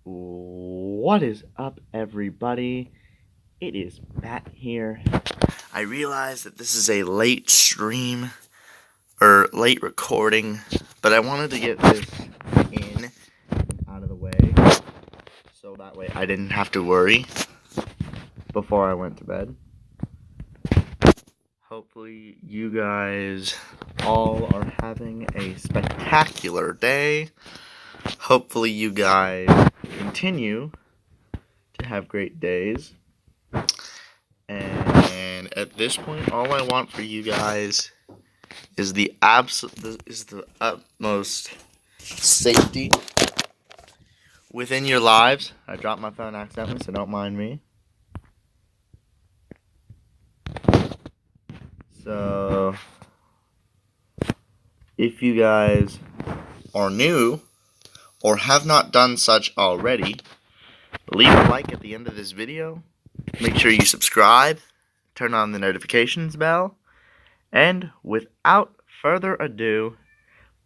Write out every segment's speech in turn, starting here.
What is up, everybody? It is Matt here. I realize that this is a late stream, or late recording, but I wanted to get this in out of the way, so that way I didn't have to worry before I went to bed. Hopefully you guys all are having a spectacular day. Hopefully you guys continue to have great days. And at this point, all I want for you guys is the utmost safety within your lives. I dropped my phone accidentally, so don't mind me. So, if you guys are new or have not done such already, leave a like at the end of this video. Make sure you subscribe, turn on the notifications bell, and without further ado,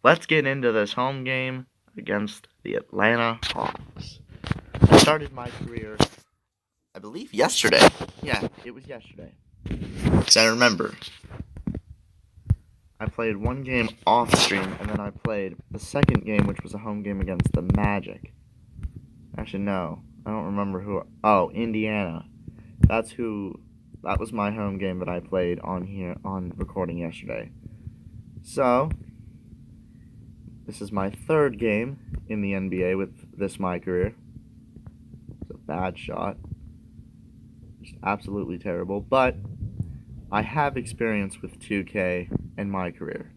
let's get into this home game against the Atlanta Hawks. I started my career, I believe, yesterday. Yeah, it was yesterday. Because I remember. I played one game off stream, and then I played the second game, which was a home game against the Magic. Actually, no. I don't remember who. Oh, Indiana. That was my home game that I played on recording yesterday. So, this is my third game in the NBA with this my career. It's a bad shot. Just absolutely terrible. But I have experience with 2K in my career.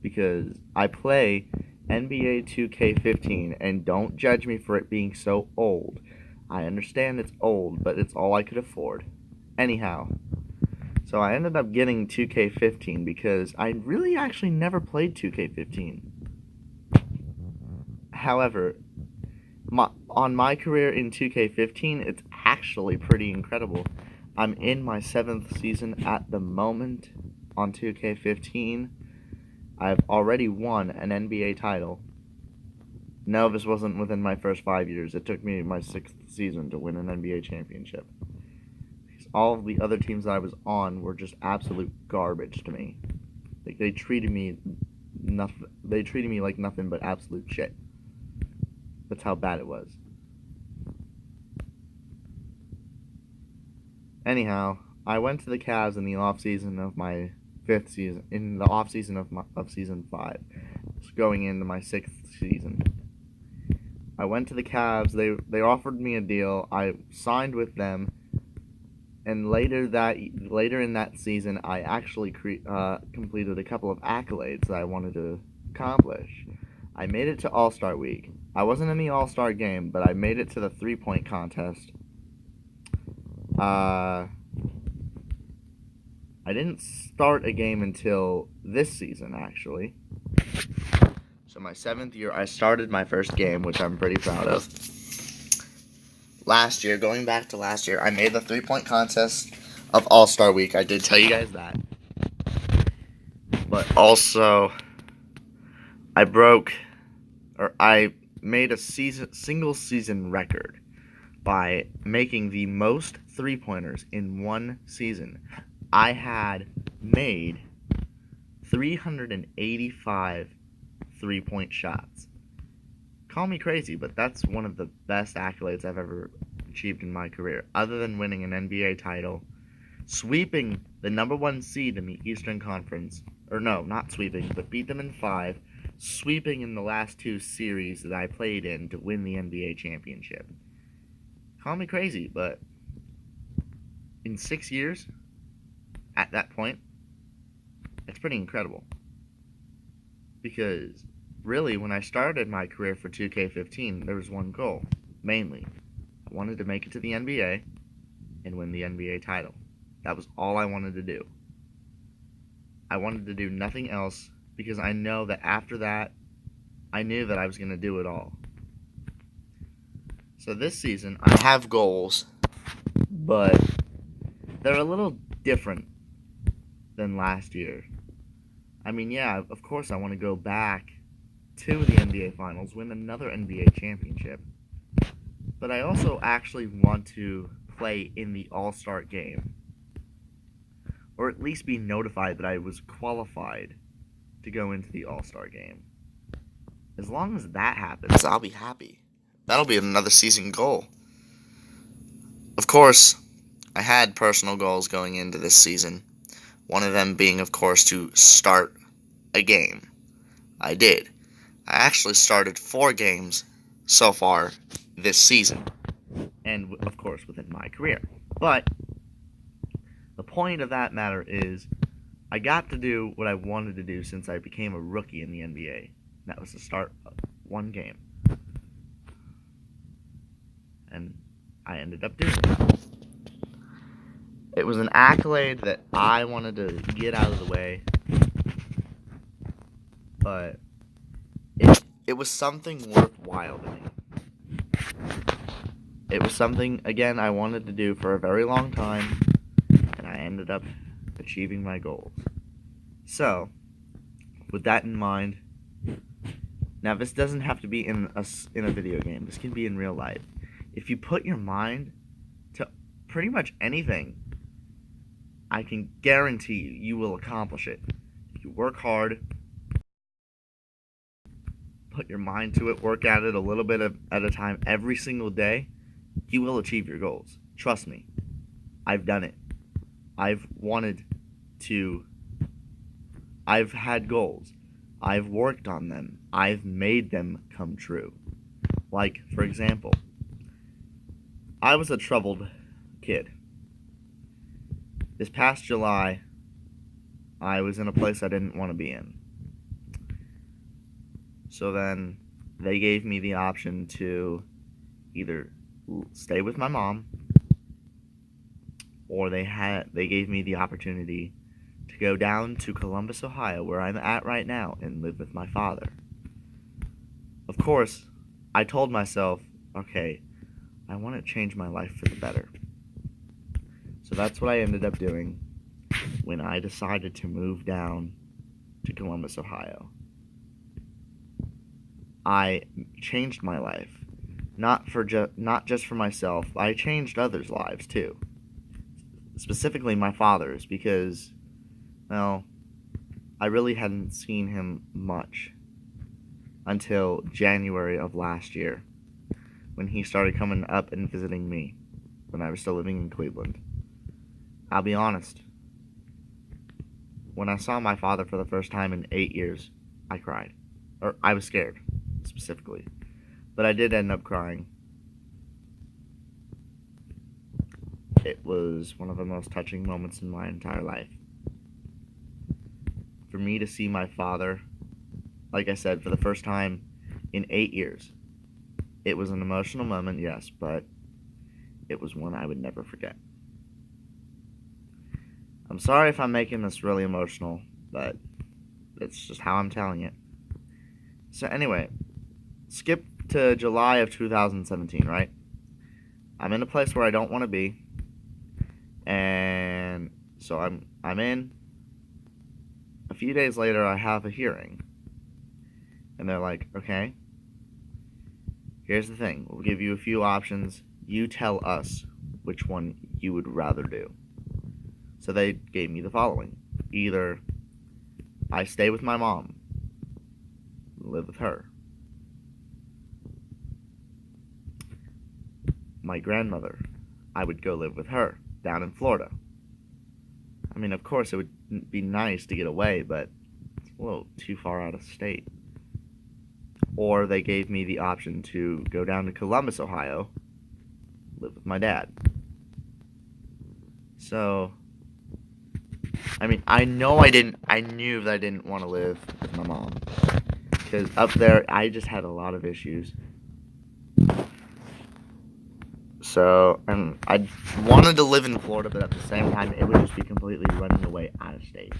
Because I play NBA 2K15, and don't judge me for it being so old. I understand it's old, but it's all I could afford. Anyhow, so I ended up getting 2K15 because I really actually never played 2K15. However, on my career in 2K15, it's actually pretty incredible. I'm in my 7th season at the moment on 2K15. I've already won an NBA title. No, this wasn't within my first 5 years. It took me my 6th season to win an NBA championship. Because all of the other teams that I was on were just absolute garbage to me. Like, they treated me like nothing but absolute shit. That's how bad it was. Anyhow, I went to the Cavs in the off season of my 5th season, in the off season of season 5, going into my 6th season. I went to the Cavs. They offered me a deal. I signed with them, and later in that season, I actually completed a couple of accolades that I wanted to accomplish. I made it to All-Star Week. I wasn't in the All-Star game, but I made it to the 3-point contest. I didn't start a game until this season, actually. So my 7th year, I started my first game, which I'm pretty proud of. Last year, going back to last year, I made the 3-point contest of All-Star Week. I did tell you guys that. But also, I made a single season record by making the most 3-pointers in one season. I had made 385 3-point shots. Call me crazy, but that's one of the best accolades I've ever achieved in my career, other than winning an NBA title, sweeping the number 1 seed in the Eastern Conference, or no, not sweeping, but beat them in 5, sweeping in the last 2 series that I played in to win the NBA championship. Call me crazy, but in 6 years, at that point, it's pretty incredible. Because, really, when I started my career for 2K15, there was one goal, mainly. I wanted to make it to the NBA and win the NBA title. That was all I wanted to do. I wanted to do nothing else because I know that after that, I knew that I was going to do it all. So this season, I have goals, but they're a little different than last year. I mean, yeah, of course I want to go back to the NBA Finals, win another NBA championship. but I also actually want to play in the All-Star game, or at least be notified that I was qualified to go into the All-Star game. As long as that happens, I'll be happy. That'll be another season goal. Of course, I had personal goals going into this season. One of them being, of course, to start a game. I did. I actually started 4 games so far this season. And, of course, within my career. But the point of that matter is I got to do what I wanted to do since I became a rookie in the NBA. That was to start 1 game. And I ended up doing it. It was an accolade that I wanted to get out of the way. But it was something worthwhile to me. It was something, again, I wanted to do for a very long time. And I ended up achieving my goals. So, with that in mind, now this doesn't have to be in a video game. This can be in real life. If you put your mind to pretty much anything, I can guarantee you will accomplish it. If you work hard, put your mind to it, work at it a little bit at a time every single day, you will achieve your goals. Trust me. I've done it. I've had goals. I've worked on them. I've made them come true. Like, for example, I was a troubled kid. This past July, I was in a place I didn't want to be in. So then, they gave me the option to either stay with my mom, or they gave me the opportunity to go down to Columbus, Ohio, where I'm at right now, and live with my father. Of course, I told myself, okay, I want to change my life for the better. So that's what I ended up doing when I decided to move down to Columbus, Ohio. I changed my life, not just for myself. I changed others' lives too. Specifically my father's, because, well, I really hadn't seen him much until January of last year, when he started coming up and visiting me when I was still living in Cleveland. I'll be honest, when I saw my father for the first time in 8 years, I cried. Or I was scared, specifically. But I did end up crying. It was one of the most touching moments in my entire life. For me to see my father, like I said, for the first time in 8 years. It was an emotional moment, yes, but it was one I would never forget. I'm sorry if I'm making this really emotional, but it's just how I'm telling it. So anyway, skip to July of 2017, right? I'm in a place where I don't want to be, and so I'm in. A few days later, I have a hearing, and they're like, okay, here's the thing. We'll give you a few options. You tell us which one you would rather do. So they gave me the following. Either I stay with my mom, live with her. My grandmother, I would go live with her down in Florida. I mean, of course, it would be nice to get away, but it's a little too far out of state. Or they gave me the option to go down to Columbus, Ohio, live with my dad. So, I mean, I knew that I didn't want to live with my mom. Because up there, I just had a lot of issues. So, and I wanted to live in Florida, but at the same time, it would just be completely running away out of state.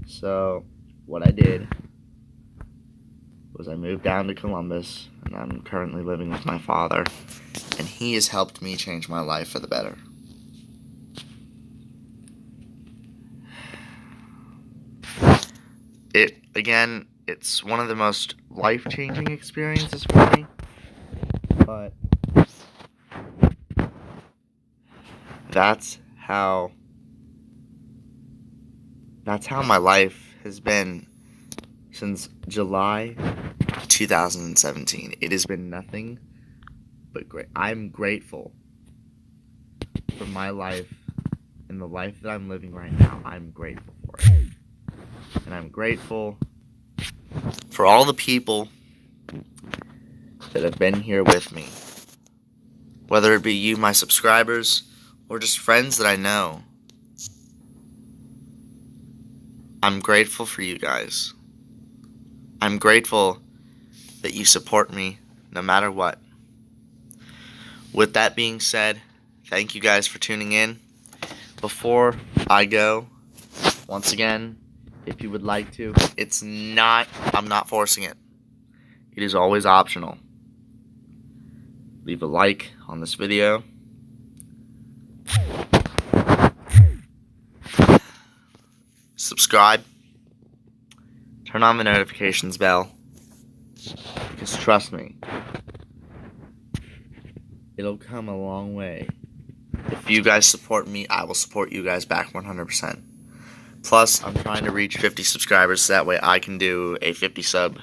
So, what I did was I moved down to Columbus, and I'm currently living with my father, and he has helped me change my life for the better. It's one of the most life-changing experiences for me. But that's how my life has been since July 2017. It has been nothing but great. I'm grateful for my life and the life that I'm living right now. I'm grateful for it. And I'm grateful for all the people that have been here with me. Whether it be you, my subscribers, or just friends that I know. I'm grateful for you guys. I'm grateful that you support me no matter what. With that being said, thank you guys for tuning in. Before I go, once again, if you would like to, I'm not forcing it. It is always optional. Leave a like on this video. Subscribe. Turn on the notifications bell. Because trust me, it'll come a long way. If you guys support me, I will support you guys back 100%. Plus, I'm trying to reach 50 subscribers so that way I can do a 50 sub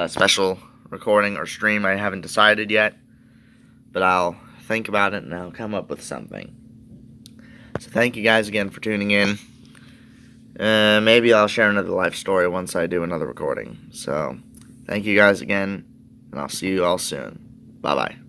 special recording or stream. I haven't decided yet, but I'll think about it and I'll come up with something. So thank you guys again for tuning in. Maybe I'll share another life story once I do another recording. So thank you guys again, and I'll see you all soon. Bye-bye.